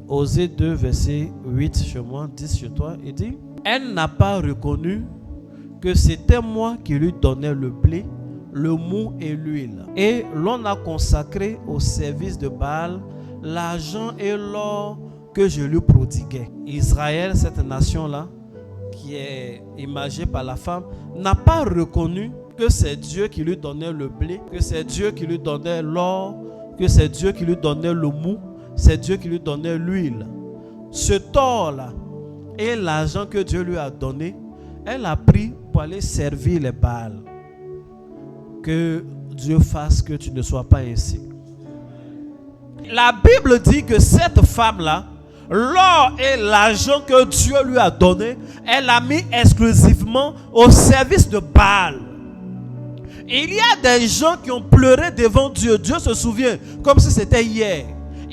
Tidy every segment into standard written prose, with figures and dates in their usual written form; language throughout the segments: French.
Osée 2, verset 8 chez moi, 10 chez toi. Il dit, elle n'a pas reconnu que c'était moi qui lui donnais le blé, le mou et l'huile. Et l'on a consacré au service de Baal l'argent et l'or que je lui prodiguais. Israël, cette nation-là, qui est imagée par la femme, n'a pas reconnu que c'est Dieu qui lui donnait le blé, que c'est Dieu qui lui donnait l'or, que c'est Dieu qui lui donnait le mou, c'est Dieu qui lui donnait l'huile. Ce tort-là et l'argent que Dieu lui a donné, elle a pris pour aller servir les Baals. Que Dieu fasse que tu ne sois pas ainsi. La Bible dit que cette femme-là, l'or et l'argent que Dieu lui a donné, elle a mis exclusivement au service de Baal. Il y a des gens qui ont pleuré devant Dieu. Dieu se souvient comme si c'était hier.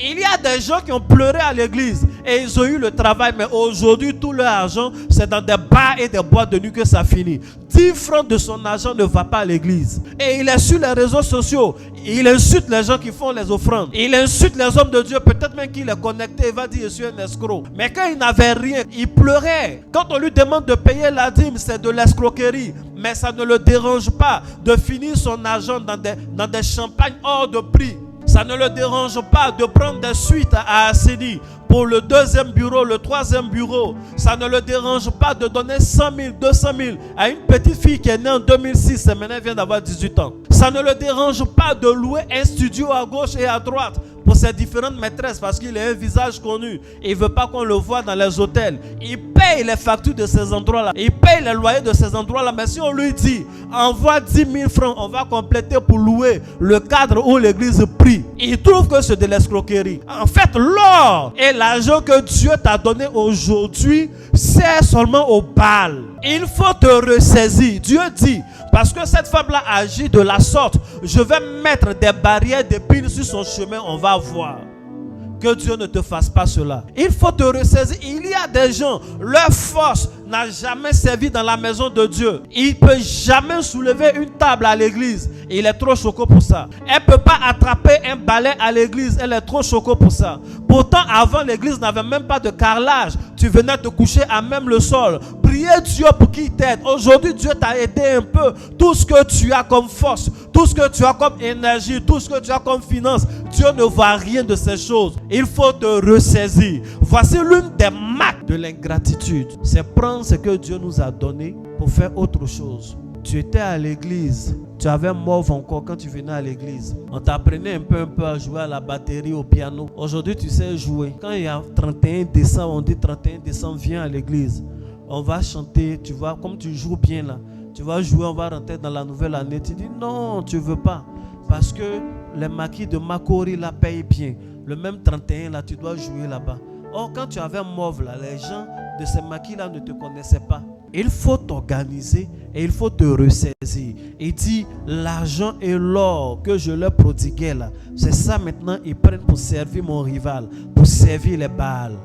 Il y a des gens qui ont pleuré à l'église et ils ont eu le travail, mais aujourd'hui tout leur argent c'est dans des bars et des boîtes de nuit que ça finit. 10 francs de son argent ne va pas à l'église. Et il est sur les réseaux sociaux. Il insulte les gens qui font les offrandes. Il insulte les hommes de Dieu. Peut-être même qu'il est connecté. Il va dire je suis un escroc. Mais quand il n'avait rien, il pleurait. Quand on lui demande de payer la dîme, c'est de l'escroquerie. Mais ça ne le dérange pas de finir son argent dans des champagnes hors de prix. Ça ne le dérange pas de prendre des suites à Asseni pour le 2e bureau, le 3e bureau. Ça ne le dérange pas de donner 100 000, 200 000 à une petite fille qui est née en 2006 et maintenant elle vient d'avoir 18 ans. Ça ne le dérange pas de louer un studio à gauche et à droite pour ses différentes maîtresses parce qu'il a un visage connu. Il ne veut pas qu'on le voit dans les hôtels. Il paye les factures de ces endroits-là. Il paye les loyers de ces endroits-là. Mais si on lui dit, envoie 10 000 francs, on va compléter pour louer le cadre où l'église prie. Il trouve que c'est de l'escroquerie. En fait, l'or et l'argent que Dieu t'a donné aujourd'hui sert seulement au Baal. Il faut te ressaisir. Dieu dit, parce que cette femme-là agit de la sorte, je vais mettre des barrières d'épines sur son chemin, on va voir. Que Dieu ne te fasse pas cela. Il faut te ressaisir. Il y a des gens, leur force n'a jamais servi dans la maison de Dieu. Il ne peut jamais soulever une table à l'église. Il est trop choqué pour ça. Elle ne peut pas attraper un balai à l'église. Elle est trop choquée pour ça. Pourtant, avant, l'église n'avait même pas de carrelage. Tu venais te coucher à même le sol. Priez Dieu pour qu'il t'aide. Aujourd'hui, Dieu t'a aidé un peu. Tout ce que tu as comme force, tout ce que tu as comme énergie, tout ce que tu as comme finance, Dieu ne voit rien de ces choses. Il faut te ressaisir. Voici l'une des marques de l'ingratitude. C'est prendre ce que Dieu nous a donné pour faire autre chose. Tu étais à l'église. Tu avais mauve encore quand tu venais à l'église. On t'apprenait un peu à jouer à la batterie, au piano. Aujourd'hui, tu sais jouer. Quand il y a 31 décembre, on dit 31 décembre, viens à l'église. On va chanter, tu vois, comme tu joues bien là. Tu vas jouer, on va rentrer dans la nouvelle année. Tu dis non, tu ne veux pas. Parce que les maquis de Makori la payent bien. Le même 31 là, tu dois jouer là-bas. Or, quand tu avais mauve là, les gens de ces maquis là ne te connaissaient pas. Il faut t'organiser et il faut te ressaisir. Il dit, l'argent et l'or que je leur prodiguais là, c'est ça maintenant, ils prennent pour servir mon rival, pour servir les Baals.